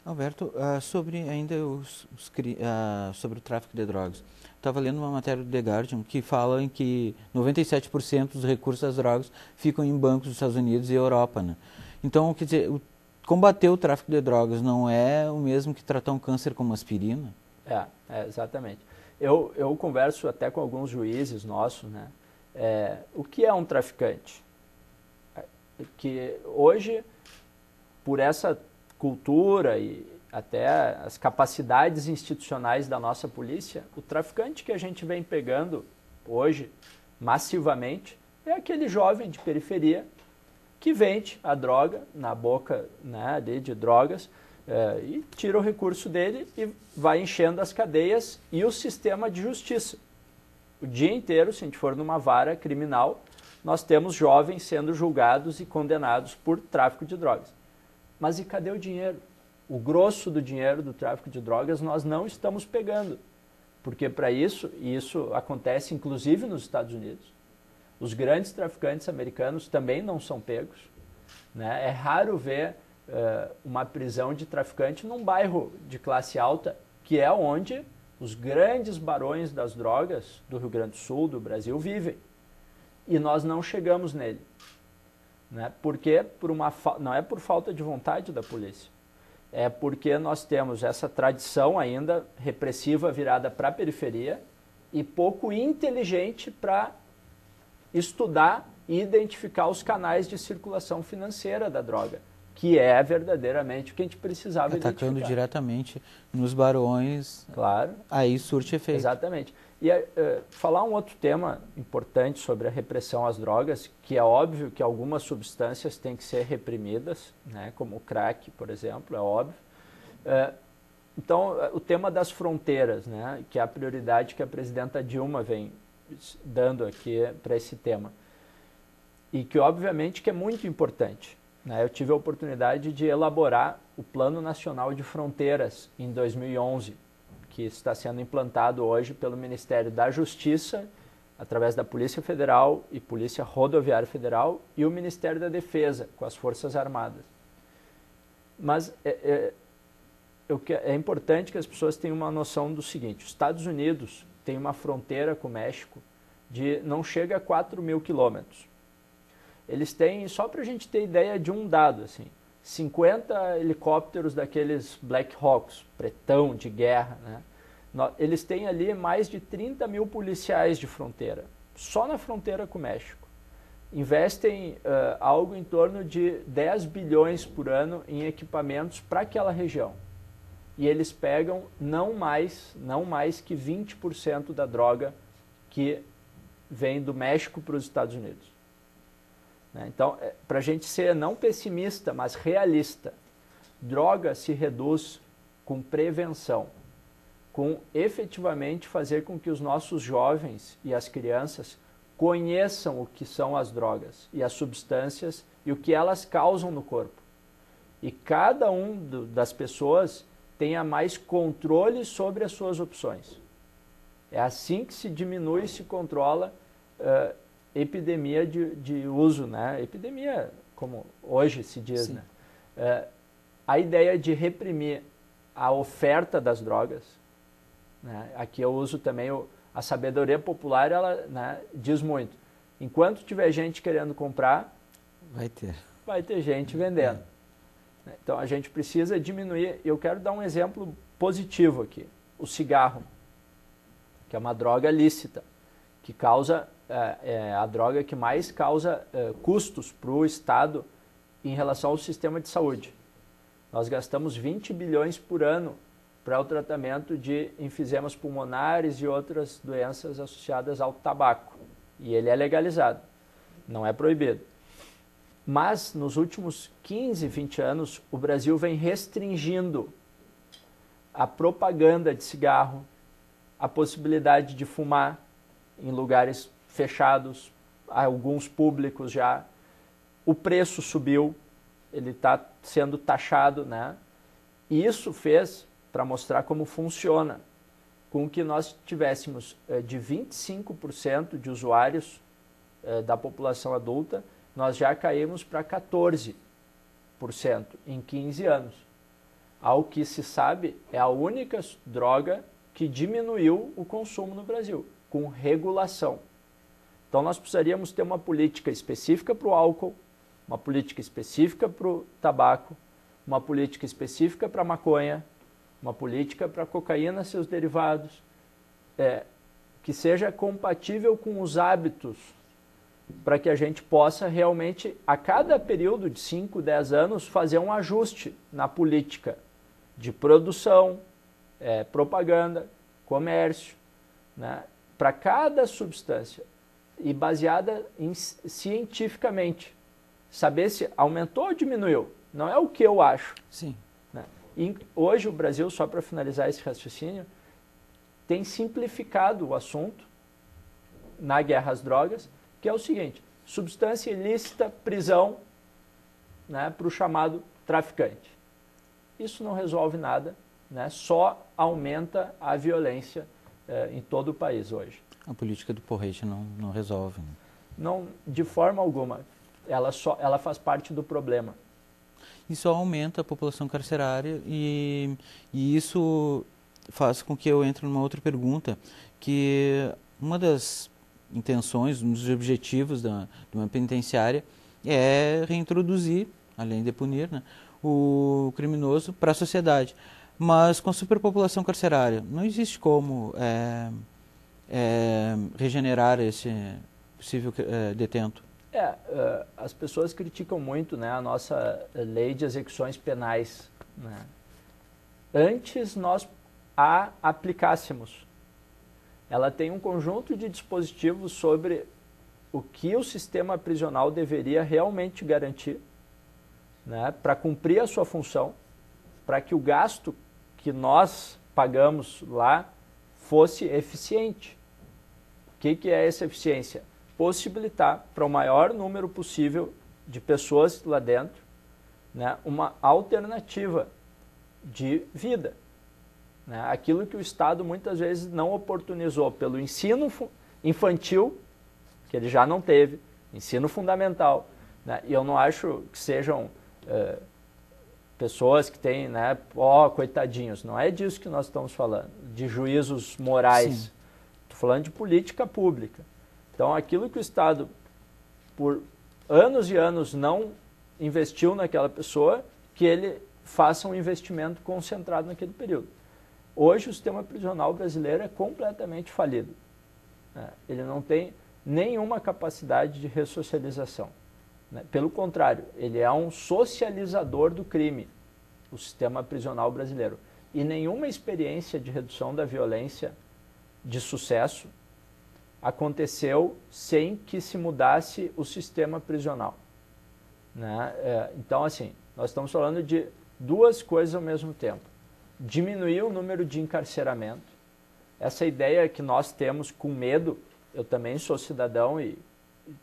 Alberto, sobre ainda sobre o tráfico de drogas. Estava lendo uma matéria do The Guardian que fala em que 97% dos recursos das drogas ficam em bancos dos Estados Unidos e Europa, né? Então, quer dizer, combater o tráfico de drogas não é o mesmo que tratar um câncer como aspirina? Exatamente. Eu converso até com alguns juízes nossos, né? O que é um traficante? Que hoje, por essa cultura e até as capacidades institucionais da nossa polícia, o traficante que a gente vem pegando hoje, massivamente, é aquele jovem de periferia que vende a droga na boca, né, de drogas, e tira o recurso dele e vai enchendo as cadeias e o sistema de justiça. O dia inteiro, se a gente for numa vara criminal, nós temos jovens sendo julgados e condenados por tráfico de drogas. Mas e cadê o dinheiro? O grosso do dinheiro do tráfico de drogas nós não estamos pegando. Porque para isso, e isso acontece inclusive nos Estados Unidos, os grandes traficantes americanos também não são pegos, né? É raro ver uma prisão de traficante num bairro de classe alta, que é onde os grandes barões das drogas do Rio Grande do Sul, do Brasil, vivem. E nós não chegamos nele, né? Porque não é por falta de vontade da polícia, é porque nós temos essa tradição ainda repressiva virada para a periferia e pouco inteligente para estudar e identificar os canais de circulação financeira da droga, que é verdadeiramente o que a gente precisava Atacando identificar. diretamente nos barões, claro, aí surte efeito. Exatamente. E falar um outro tema importante sobre a repressão às drogas, que é óbvio que algumas substâncias têm que ser reprimidas, né, como o crack, por exemplo, é óbvio. Então, o tema das fronteiras, né, que é a prioridade que a presidenta Dilma vem dando aqui para esse tema. E que, obviamente, que é muito importante. Né? Eu tive a oportunidade de elaborar o Plano Nacional de Fronteiras em 2011, que está sendo implantado hoje pelo Ministério da Justiça, através da Polícia Federal e Polícia Rodoviária Federal, e o Ministério da Defesa, com as Forças Armadas. Mas é importante que as pessoas tenham uma noção do seguinte: os Estados Unidos tem uma fronteira com o México de não chega a 4.000 quilômetros. Eles têm, só para a gente ter ideia de um dado, assim, 50 helicópteros daqueles Black Hawks, pretão de guerra, né? Eles têm ali mais de 30.000 policiais de fronteira, só na fronteira com o México. Investem algo em torno de 10 bilhões por ano em equipamentos para aquela região. E eles pegam não mais que 20% da droga que vem do México para os Estados Unidos. Então, para a gente ser não pessimista, mas realista, droga se reduz com prevenção, com efetivamente fazer com que os nossos jovens e as crianças conheçam o que são as drogas e as substâncias e o que elas causam no corpo. E cada das pessoas tenha mais controle sobre as suas opções. É assim que se diminui e se controla epidemia de uso, né? Epidemia, como hoje se diz, né? A ideia de reprimir a oferta das drogas, né? Aqui eu uso também a sabedoria popular, ela, né, diz muito. Enquanto tiver gente querendo comprar, vai ter gente vendendo. Então a gente precisa diminuir. Eu quero dar um exemplo positivo aqui: o cigarro, que é uma droga lícita, que causa a droga que mais causa custos para o Estado em relação ao sistema de saúde. Nós gastamos 20 bilhões por ano para o tratamento de enfisemas pulmonares e outras doenças associadas ao tabaco. E ele é legalizado, não é proibido. Mas nos últimos 15, 20 anos, o Brasil vem restringindo a propaganda de cigarro, a possibilidade de fumar em lugares fechados, alguns públicos já. O preço subiu, ele está sendo taxado, né? E isso fez, para mostrar como funciona, com que nós tivéssemos de 25% de usuários da população adulta, nós já caímos para 14% em 15 anos. ao que se sabe, é a única droga que diminuiu o consumo no Brasil, com regulação. Então nós precisaríamos ter uma política específica para o álcool, uma política específica para o tabaco, uma política específica para a maconha, uma política para a cocaína e seus derivados, que seja compatível com os hábitos, para que a gente possa realmente, a cada período de 5, 10 anos, fazer um ajuste na política de produção, propaganda, comércio, né, para cada substância e baseada cientificamente. Saber se aumentou ou diminuiu. Não é o que eu acho. Sim. Né? E hoje o Brasil, só para finalizar esse raciocínio, tem simplificado o assunto na guerra às drogas, que é o seguinte: substância ilícita, prisão, né, para o chamado traficante. Isso não resolve nada, né, só aumenta a violência em todo o país hoje. A política do porrete não resolve. Né? Não, de forma alguma. Ela faz parte do problema. Isso aumenta a população carcerária e isso faz com que eu entre numa outra pergunta, que uma das intenções, um dos objetivos de uma penitenciária é reintroduzir, além de punir, né, o criminoso para a sociedade. Mas com a superpopulação carcerária, não existe como regenerar esse possível detento. As pessoas criticam muito, né, a nossa lei de execuções penais. Né? Antes nós a aplicássemos, ela tem um conjunto de dispositivos sobre o que o sistema prisional deveria realmente garantir, né, para cumprir a sua função, para que o gasto que nós pagamos lá fosse eficiente. O que é essa eficiência? Possibilitar para o maior número possível de pessoas lá dentro, né, uma alternativa de vida. Né? Aquilo que o Estado muitas vezes não oportunizou pelo ensino infantil, que ele já não teve, ensino fundamental. Né? E eu não acho que sejam pessoas que têm, né, coitadinhos, não é disso que nós estamos falando, de juízos morais. Estou falando de política pública. Então, aquilo que o Estado, por anos e anos, não investiu naquela pessoa, que ele faça um investimento concentrado naquele período. Hoje, o sistema prisional brasileiro é completamente falido. Né? Ele não tem nenhuma capacidade de ressocialização. Né? Pelo contrário, ele é um socializador do crime, o sistema prisional brasileiro. E nenhuma experiência de redução da violência de sucesso aconteceu sem que se mudasse o sistema prisional. Né? Então, assim, nós estamos falando de duas coisas ao mesmo tempo. Diminuir o número de encarceramento. Essa ideia que nós temos com medo, eu também sou cidadão e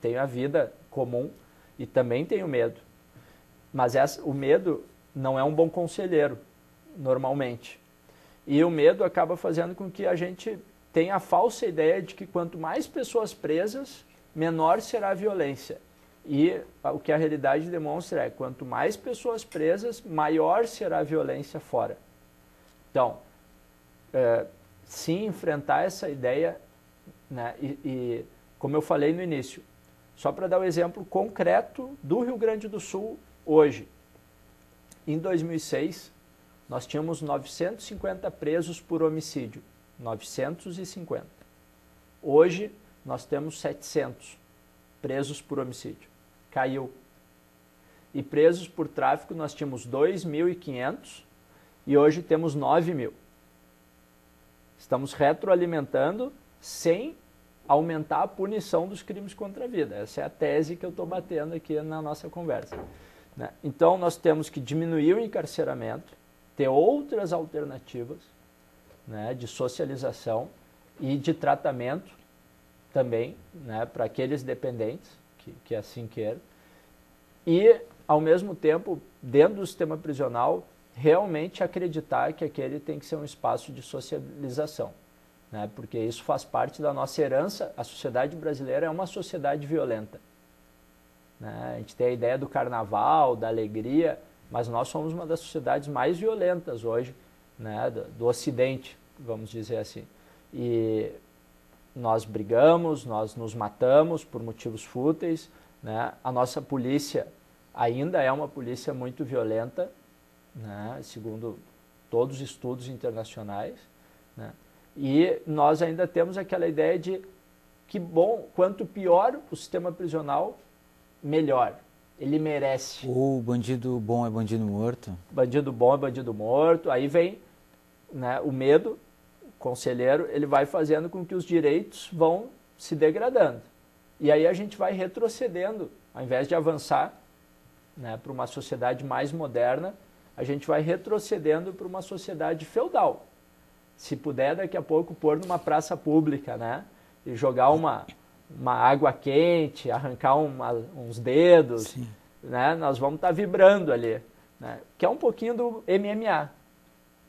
tenho a vida comum e também tenho medo. Mas o medo não é um bom conselheiro, normalmente. E o medo acaba fazendo com que a gente tenha a falsa ideia de que quanto mais pessoas presas, menor será a violência. E o que a realidade demonstra é, quanto mais pessoas presas, maior será a violência fora. Então, sim, enfrentar essa ideia, né, e como eu falei no início, só para dar um exemplo concreto do Rio Grande do Sul hoje. Em 2006, nós tínhamos 950 presos por homicídio. 950. Hoje, nós temos 700 presos por homicídio. Caiu. E presos por tráfico, nós tínhamos 2.500 e hoje temos 9.000. Estamos retroalimentando sem aumentar a punição dos crimes contra a vida. Essa é a tese que eu estou batendo aqui na nossa conversa. Né? Então, nós temos que diminuir o encarceramento, ter outras alternativas, né, de socialização e de tratamento também, né, para aqueles dependentes que assim queiram. E, ao mesmo tempo, dentro do sistema prisional, realmente acreditar que aquele tem que ser um espaço de socialização. Né, porque isso faz parte da nossa herança. A sociedade brasileira é uma sociedade violenta. Né, a gente tem a ideia do carnaval, da alegria, mas nós somos uma das sociedades mais violentas hoje, né, do Ocidente, vamos dizer assim. E nós brigamos, nós nos matamos por motivos fúteis, né? A nossa polícia ainda é uma polícia muito violenta, né? Segundo todos os estudos internacionais, né? E nós ainda temos aquela ideia de que, bom, quanto pior o sistema prisional, melhor. Ele merece. O bandido bom é bandido morto. Bandido bom é bandido morto. Aí vem, né, o medo, o conselheiro, ele vai fazendo com que os direitos vão se degradando. E aí a gente vai retrocedendo, ao invés de avançar, né, para uma sociedade mais moderna, a gente vai retrocedendo para uma sociedade feudal. Se puder, daqui a pouco, pôr numa praça pública, né, e jogar uma água quente, arrancar uns dedos, né, nós vamos estar vibrando ali, né, que é um pouquinho do MMA.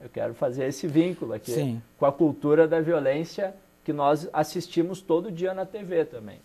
Eu quero fazer esse vínculo aqui com a cultura da violência que nós assistimos todo dia na TV também.